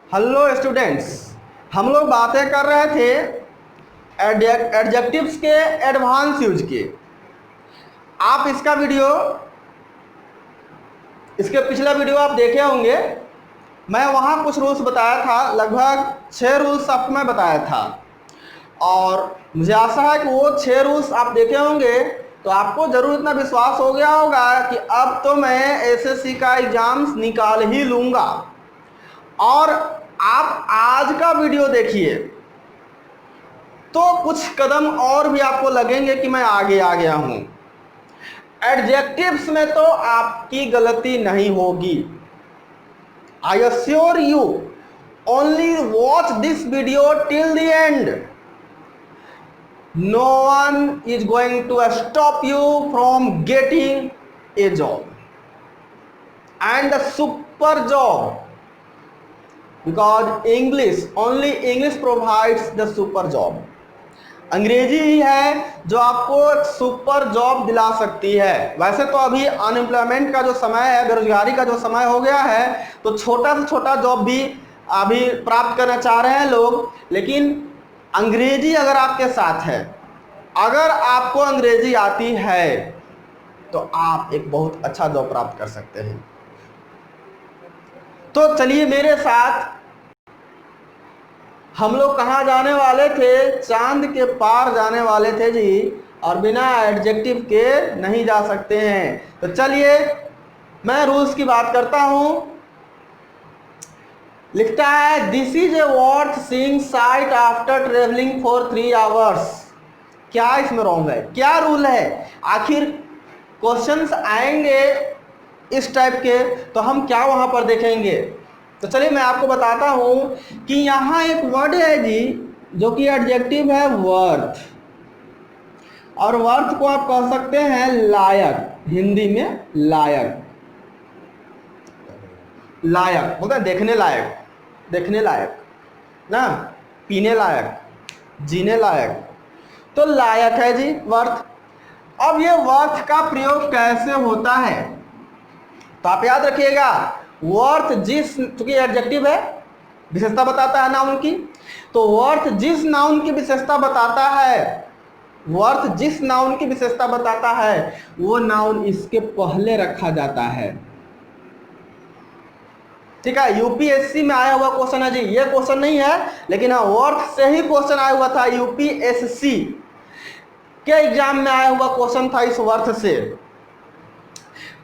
Hello students, हम लोग बातें कर रहे थे एडजेक्टिव्स के एडवांस यूज के। आप इसके पिछला वीडियो आप देखे होंगे। मैं वहाँ कुछ रूल्स बताया था, लगभग 6 रूल्स आपको मैं बताया था, और मुझे आशा है कि वो 6 रूल्स आप देखे होंगे तो आपको ज़रूर इतना विश्वास हो गया होगा कि अब तो मैं एसएससी का एग्ज़ाम्स निकाल ही लूँगा। और आप आज का वीडियो देखिए तो कुछ कदम और भी आपको लगेंगे कि मैं आगे आ गया हूं। एडजेक्टिव्स में तो आपकी गलती नहीं होगी। I assure you, only watch this video till the end. No one is going to stop you from getting a job and a super job, because only English provides the super job. अंग्रेजी ही है जो आपको एक super job दिला सकती है। वैसे तो अभी अनएम्प्लॉयमेंट का जो समय है, बेरोजगारी का जो समय हो गया है, तो छोटा से छोटा जॉब भी अभी प्राप्त करना चाह रहे हैं लोग। लेकिन अंग्रेजी अगर आपके साथ है, अगर आपको अंग्रेजी आती है, तो आप एक बहुत अच्छा जॉब प्राप्त कर सकते हैं। तो चलिए मेरे साथ, हम लोग कहाँ जाने वाले थे? चांद के पार जाने वाले थे जी, और बिना एडजेक्टिव के नहीं जा सकते हैं। तो चलिए मैं रूल्स की बात करता हूं। लिखता है this is a worth seeing site after travelling for 3 hours. क्या इसमें रॉन्ग है? क्या रूल है? आखिर क्वेश्चंस आएंगे इस टाइप के तो हम क्या वहां पर देखेंगे? तो चलिए मैं आपको बताता हूं कि यहाँ एक वर्ड है जी जो कि एडजेक्टिव है वर्थ, और वर्थ को आप कह सकते हैं लायक। हिंदी में लायक, लायक बोलते हैं देखने लायक, देखने लायक ना, पीने लायक, जीने लायक। तो लायक है जी वर्थ। अब ये वर्थ का प्रयोग कैसे होता है तो आप याद रखिएगा, वर्थ चूंकि एडजेक्टिव है, विशेषता बताता है नाउन की, तो वर्थ जिस नाउन की विशेषता बताता है, वर्थ जिस नाउन की विशेषता बताता है, वो नाउन इसके पहले रखा जाता है। ठीक है, यूपीएससी में आया हुआ क्वेश्चन है जी, ये क्वेश्चन नहीं है, लेकिन हाँ वर्थ से ही क्वेश्चन आया हुआ था। यूपीएससी के एग्जाम में आया हुआ क्वेश्चन था इस वर्थ से।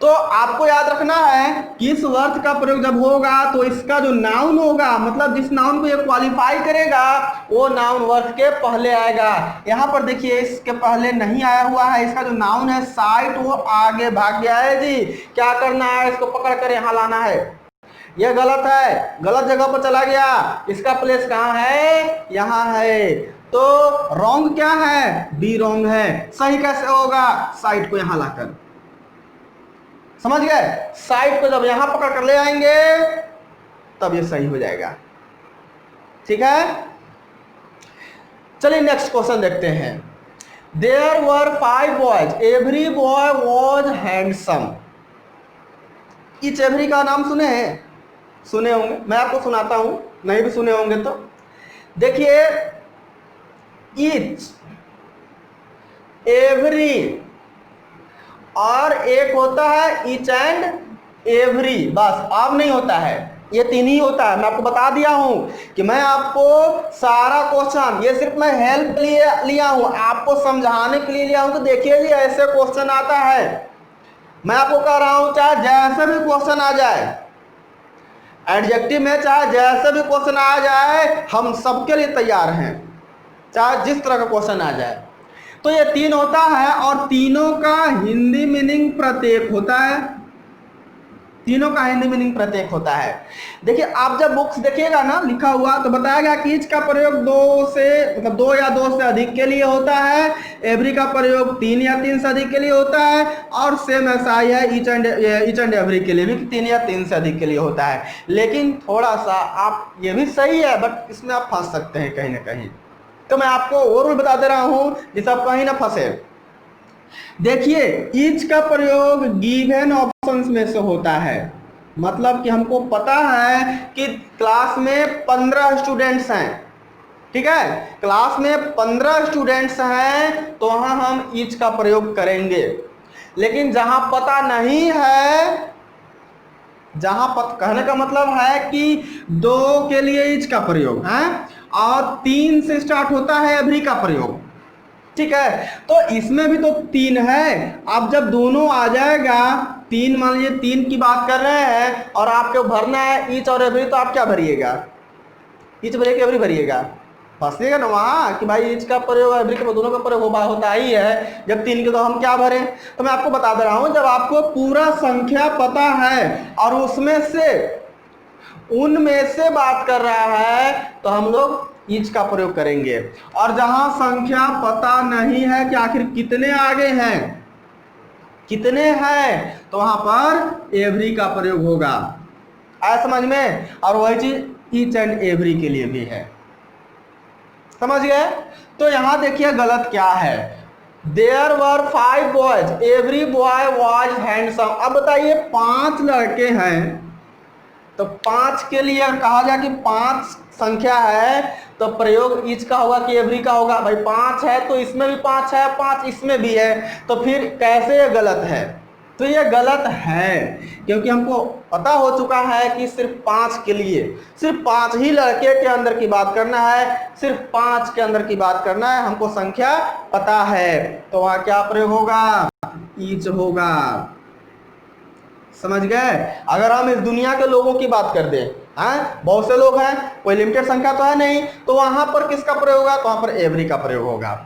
तो आपको याद रखना है कि इस वर्थ का प्रयोग जब होगा तो इसका जो नाउन होगा, मतलब जिस नाउन को ये क्वालिफाई करेगा, वो नाउन वर्थ के पहले आएगा। यहां पर देखिए इसके पहले नहीं आया हुआ है, इसका जो नाउन है साइट वो आगे भाग गया है जी। क्या करना है? इसको पकड़ कर यहां लाना है। यह गलत है, गलत जगह पर चला गया। इसका प्लेस कहां है? यहां है। तो रॉन्ग क्या है? बी रॉन्ग है। सही कैसे होगा? साइट को यहां लाकर, समझ गए? साइड को जब यहां पकड़ कर ले आएंगे तब ये सही हो जाएगा। ठीक है, चलिए नेक्स्ट क्वेश्चन देखते हैं। There were 5 boys, every boy was handsome. Each every का नाम सुने हैं? सुने होंगे, मैं आपको सुनाता हूं, नहीं भी सुने होंगे तो देखिए, ईच, एवरी, और एक होता है ईच एंड एवरी, बस। अब नहीं होता है, ये 3 ही होता है। मैं आपको बता दिया हूं कि मैं आपको सारा क्वेश्चन, ये सिर्फ मैं हेल्प लिए लिया हूं, आपको समझाने के लिए लिया हूं। तो देखिए जी ऐसे क्वेश्चन आता है, मैं आपको कह रहा हूं चाहे जैसे भी क्वेश्चन आ जाए, एडजेक्टिव में चाहे जैसे भी क्वेश्चन आ जाए, हम सबके लिए तैयार हैं, चाहे जिस तरह का क्वेश्चन आ जाए। तो ये 3 होता है, और तीनों का हिंदी मीनिंग प्रत्येक होता है। तीनों का हिंदी मीनिंग प्रत्येक होता है। देखिए आप जब बुक्स देखिएगा ना लिखा हुआ, तो बताया गया कि ईच का प्रयोग 2 या 2 से अधिक के लिए होता है, एवरी का प्रयोग 3 या 3 से अधिक के लिए होता है, और सेम ऐसा ही है ईच एंड एवरी के लिए भी 3 या 3 से अधिक के लिए होता है। लेकिन थोड़ा सा आप, ये भी सही है, बट इसमें आप फंस सकते हैं कहीं ना कहीं। तो मैं आपको वो रूल बता दे रहा हूं जिससे आप कहीं ना फंसे। देखिए ईच का प्रयोग गिवन ऑप्शंस में से होता है, मतलब कि हमको पता है कि क्लास में 15 स्टूडेंट्स हैं, ठीक है, क्लास में 15 स्टूडेंट्स हैं तो वहां हम ईच का प्रयोग करेंगे। लेकिन जहां पता नहीं है, कहने का मतलब है कि 2 के लिए ईच का प्रयोग है और 3 से स्टार्ट होता है एवरी का प्रयोग, ठीक है। तो इसमें भी तो 3 है। अब जब दोनों आ जाएगा, 3 मान लीजिए 3 की बात कर रहे हैं और आपको भरना है ईच और एवरी, तो आप क्या भरिएगा? ईच भरिए एवरी भरिएगा? फंसिएगा ना वहाँ कि भाई ईच का प्रयोग एवरी का दोनों का प्रयोग होता ही है। जब 3 के तो हम क्या भरें? तो मैं आपको बता दे रहा हूँ, जब आपको पूरा संख्या पता है और उनमें से बात कर रहा है तो हम लोग ईच का प्रयोग करेंगे। और जहां संख्या पता नहीं है कि आखिर कितने आगे हैं, कितने हैं, तो वहां पर एवरी का प्रयोग होगा। आया समझ में? और वही चीज ईच एंड एवरी के लिए भी है, समझ गए? तो यहां देखिए गलत क्या है। There were 5 boys, every boy was handsome. अब बताइए 5 लड़के हैं, तो 5 के लिए अगर कहा जाए कि 5 संख्या है तो प्रयोग ईच का होगा कि एवरी का होगा? भाई 5 है तो इसमें भी 5 है, 5 इसमें भी है, तो फिर कैसे ये गलत है? तो ये गलत है क्योंकि हमको पता हो चुका है कि सिर्फ 5 के लिए, सिर्फ 5 ही लड़के के अंदर की बात करना है, सिर्फ 5 के अंदर की बात करना है, हमको संख्या पता है, तो वहां क्या प्रयोग होगा? ईच होगा। समझ गए? अगर हम इस दुनिया के लोगों की बात कर दें, बहुत से लोग हैं, कोई लिमिटेड संख्या तो है नहीं, तो वहां पर किसका प्रयोग होगा? तो वहां पर एवरी का प्रयोग होगा।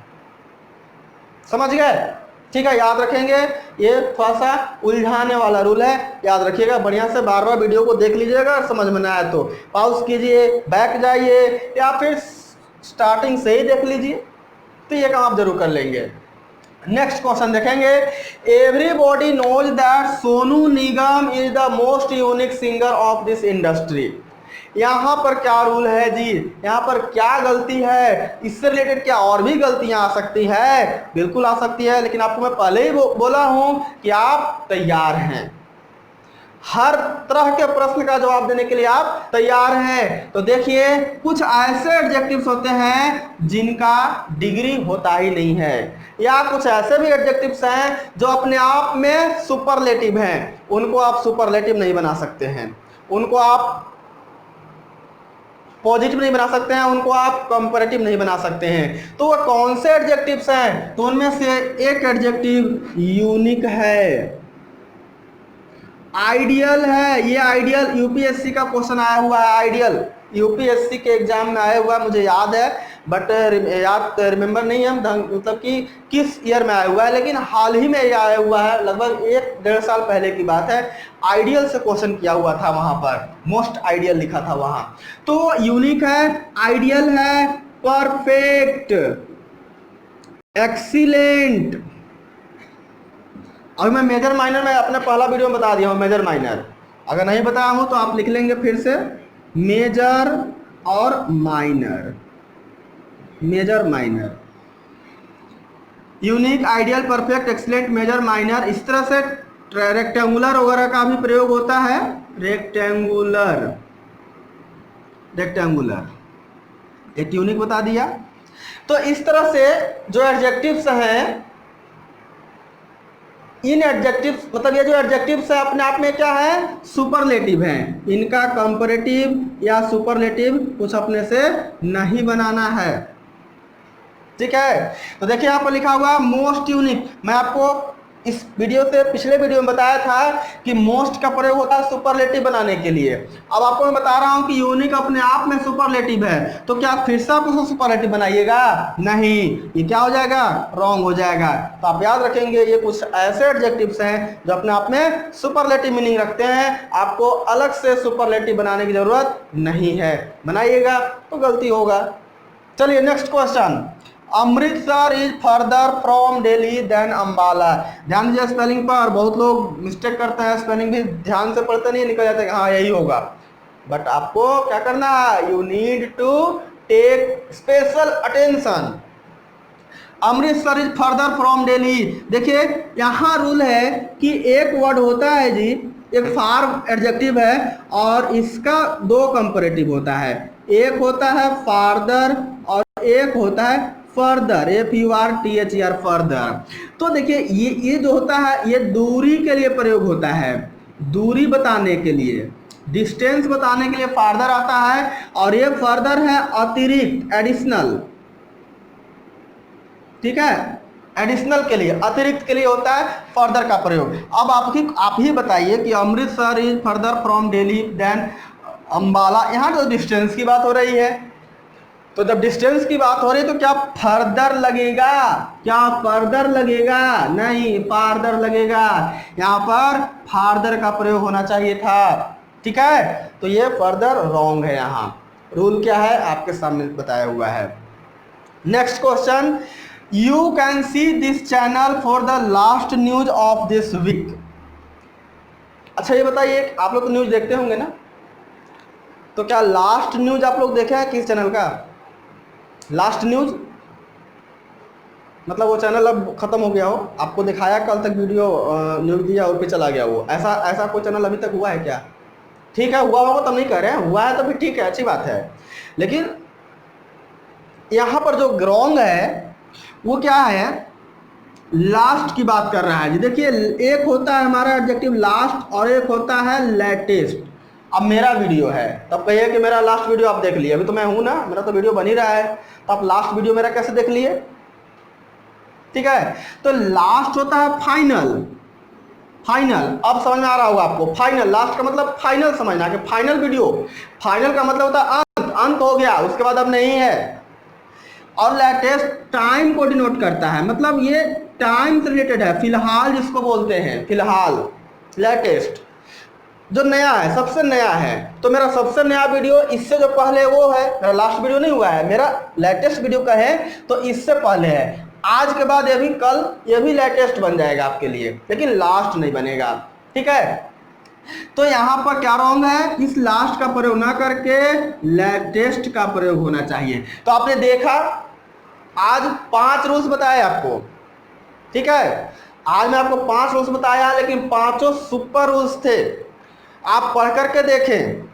समझ गए? ठीक है, याद रखेंगे, ये थोड़ा सा उलझाने वाला रूल है, याद रखिएगा। बढ़िया से बार बार वीडियो को देख लीजिएगा, समझ में ना आए तो पॉज कीजिए, बैक जाइए या फिर स्टार्टिंग से ही देख लीजिए, तो ये काम आप जरूर कर लेंगे। नेक्स्ट क्वेश्चन देखेंगे। Everybody knows that Sonu Nigam is the most unique singer of this industry. यहाँ पर क्या रूल है जी? यहाँ पर क्या गलती है? इससे रिलेटेड क्या और भी गलतियां आ सकती है? बिल्कुल आ सकती है, लेकिन आपको मैं पहले ही बोला हूं कि आप तैयार हैं, हर तरह के प्रश्न का जवाब देने के लिए आप तैयार हैं। तो देखिए, कुछ ऐसे एडजेक्टिव्स होते हैं जिनका डिग्री होता ही नहीं है, या कुछ ऐसे भी एडजेक्टिव्स हैं जो अपने आप में सुपरलेटिव हैं, उनको आप सुपरलेटिव नहीं बना सकते हैं, उनको आप पॉजिटिव नहीं बना सकते हैं, उनको आप कंपैरेटिव नहीं बना सकते हैं। तो वो कौन से एडजेक्टिव्स हैं? तो उनमें से एक एडजेक्टिव यूनिक है, आइडियल है। ये आइडियल यूपीएससी का क्वेश्चन आया हुआ है, आइडियल यूपीएससी के एग्जाम में आया हुआ, मुझे याद है, बट याद रिमेंबर नहीं है मतलब कि किस ईयर में आया हुआ है, लेकिन हाल ही में ये आया हुआ है, लगभग 1-1.5 साल पहले की बात है। आइडियल से क्वेश्चन किया हुआ था, वहां पर मोस्ट आइडियल लिखा था वहां। तो यूनिक है, आइडियल है, परफेक्ट, एक्सीलेंट। अभी मैं मेजर माइनर में अपने पहला वीडियो में बता दिया हूँ, मेजर माइनर अगर नहीं बताया हूँ तो आप लिख लेंगे फिर से, मेजर और minor, major minor, unique, ideal, perfect, excellent, major, minor. इस तरह से रेक्टेंगुलर वगैरह का भी प्रयोग होता है, रेक्टेंगुलर, रेक्टेंगुलर एक यूनिक बता दिया। तो इस तरह से जो एडजेक्टिव्स हैं, इन एडजेक्टिव्स मतलब ये जो एडजेक्टिव्स है अपने आप में क्या है? सुपरलेटिव हैं, इनका कंपैरेटिव या सुपरलेटिव कुछ अपने से नहीं बनाना है, ठीक है। तो देखिए यहाँ पर लिखा हुआ मोस्ट यूनिक। मैं आपको इस वीडियो से पिछले वीडियो में बताया था कि मोस्ट का प्रयोग होता है सुपरलेटिव बनाने के लिए। अब आपको मैं बता रहा हूं कि यूनिक अपने आप में सुपरलेटिव है, तो क्या फिर से आप उसको सुपरलेटिव बनाइएगा? नहीं, ये क्या हो जाएगा? रॉन्ग हो जाएगा। तो आप याद रखेंगे, ये कुछ ऐसे एडजेक्टिव्स हैं जो अपने आप में सुपरलेटिव मीनिंग रखते हैं, आपको अलग से सुपरलेटिव बनाने की जरूरत नहीं है, बनाइएगा तो गलती होगा। चलिए next question. Amritsar is further from Delhi than Ambala. ध्यान दीजिए स्पेलिंग पर, बहुत लोग मिस्टेक करते हैं, स्पेलिंग भी ध्यान से पढ़ते नहीं, निकल जाते हैं हाँ यही होगा, बट आपको क्या करना है? You need to take special attention. Amritsar is further from Delhi. देखिए यहाँ रूल है कि एक वर्ड होता है जी, एक फार एडजेक्टिव है और इसका दो कंपैरेटिव होता है, एक होता है फार्दर और एक होता है फर्दर, FURTHER फर्दर। तो देखिए ये जो होता है ये दूरी के लिए प्रयोग होता है, दूरी बताने के लिए, डिस्टेंस बताने के लिए फार्दर आता है, और ये फर्दर है अतिरिक्त, एडिशनल, ठीक है, एडिशनल के लिए, अतिरिक्त के लिए होता है फर्दर का प्रयोग। अब आप ही बताइए कि Amritsar is further from Delhi than Ambala, यहाँ तो डिस्टेंस की बात हो रही है, तो जब डिस्टेंस की बात हो रही है तो क्या फर्दर लगेगा, क्या फर्दर लगेगा, नहीं फार्दर लगेगा, यहाँ पर फार्दर का प्रयोग होना चाहिए था, ठीक है। तो ये फर्दर रॉन्ग है, यहाँ रूल क्या है आपके सामने बताया हुआ है। Next question, you can see this channel for the last news of this week. अच्छा ये बताइए, आप लोग तो न्यूज देखते होंगे ना, तो क्या लास्ट न्यूज आप लोग देखे हैं किस चैनल का? लास्ट न्यूज मतलब वो चैनल अब खत्म हो गया हो, आपको दिखाया कल तक वीडियो न्यूज दिया और फिर चला गया वो, ऐसा कोई चैनल अभी तक हुआ है क्या? ठीक है, हुआ होगा तो नहीं कह रहे हैं, हुआ है तो फिर ठीक है, अच्छी बात है। लेकिन यहाँ पर जो रॉन्ग है वो क्या है, लास्ट की बात कर रहा है जी। देखिए एक होता है हमारा एडजेक्टिव लास्ट और एक होता है लेटेस्ट। अब मेरा वीडियो है, तब कहिए कि मेरा लास्ट वीडियो आप देख लिए, अभी तो मैं हूं ना, मेरा तो वीडियो बन ही रहा है, तो आप लास्ट वीडियो मेरा कैसे देख लिए, ठीक है। तो लास्ट होता है फाइनल, फाइनल, अब समझ में आ रहा होगा आपको, फाइनल, लास्ट का मतलब फाइनल समझना कि फाइनल वीडियो, फाइनल का मतलब होता है अंत, अंत हो गया, उसके बाद अब नहीं है। और लेटेस्ट टाइम को डिनोट करता है, मतलब ये टाइम से रिलेटेड है, फिलहाल जिसको बोलते हैं, फिलहाल लेटेस्ट जो नया है, सबसे नया है। तो मेरा सबसे नया वीडियो इससे जो पहले वो है, मेरा लास्ट वीडियो नहीं हुआ है, मेरा लेटेस्ट वीडियो का है तो इससे पहले है, आज के बाद ये भी कल ये भी लेटेस्ट बन जाएगा आपके लिए, लेकिन लास्ट नहीं बनेगा, ठीक है। तो यहाँ पर क्या रॉन्ग है, इस लास्ट का प्रयोग ना करके लेटेस्ट का प्रयोग होना चाहिए। तो आपने देखा आज 5 रूल्स बताए आपको, ठीक है, आज मैं आपको 5 रूल्स बताया, लेकिन 5 सुपर रूल्स थे। आप पढ़ करके देखें,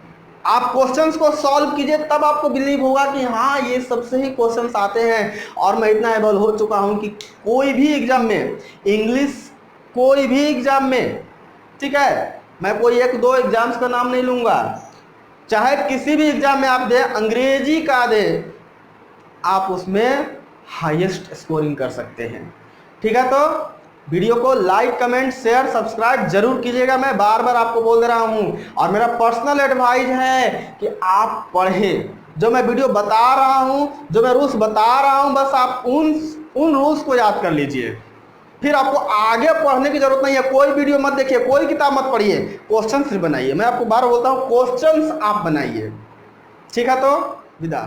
आप क्वेश्चंस को सॉल्व कीजिए, तब आपको बिलीव होगा कि हाँ ये सबसे ही क्वेश्चंस आते हैं। और मैं इतना एबल हो चुका हूँ कि कोई भी एग्जाम में, इंग्लिश कोई भी एग्जाम में, ठीक है, मैं कोई 1-2 एग्जाम्स का नाम नहीं लूँगा, चाहे किसी भी एग्जाम में आप दे, अंग्रेजी का दे, आप उसमें हाईएस्ट स्कोरिंग कर सकते हैं, ठीक है। तो वीडियो को लाइक, कमेंट, शेयर, सब्सक्राइब जरूर कीजिएगा, मैं बार बार आपको बोल दे रहा हूं। और मेरा पर्सनल एडवाइस है कि आप पढ़ें, जो मैं वीडियो बता रहा हूं, जो मैं रूल्स बता रहा हूं, बस आप उन रूल्स को याद कर लीजिए, फिर आपको आगे पढ़ने की जरूरत नहीं है। कोई वीडियो मत देखिए, कोई किताब मत पढ़िए, क्वेश्चन सिर्फ बनाइए। मैं आपको बार बोलता हूँ क्वेश्चन आप बनाइए, ठीक है। तो विदा।